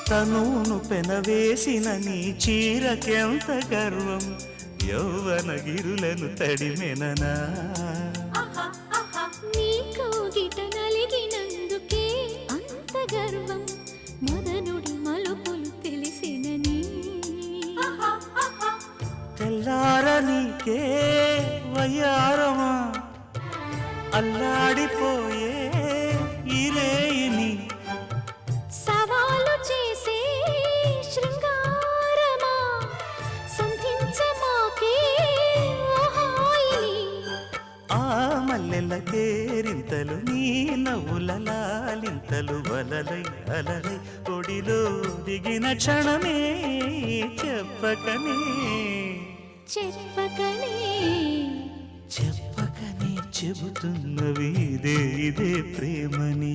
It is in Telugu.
తనును పెనవేసిన నీ చీరకెంత గర్వం యౌవన గిరులను తడిమెననా నీ కౌగిట నలిగినందుకే అంత గర్వం మదనుడి మలుపులు తెలిసినని తెల్లారనీకే వయ్యారమా అల్లాడిపోయే ఇరేయిని సవాలు చేసే శృంగారమా సంధించమాకే ఓహాయిని ఆ మల్లెల కేరింతలు నీ నవ్వుల లాలింతలు వలలై అలలై ఒడిలో దిగిన క్షణమే చెప్పకనే చెప్పకనే చెప్పకనే చెబుతున్నవి ఇదే ప్రేమని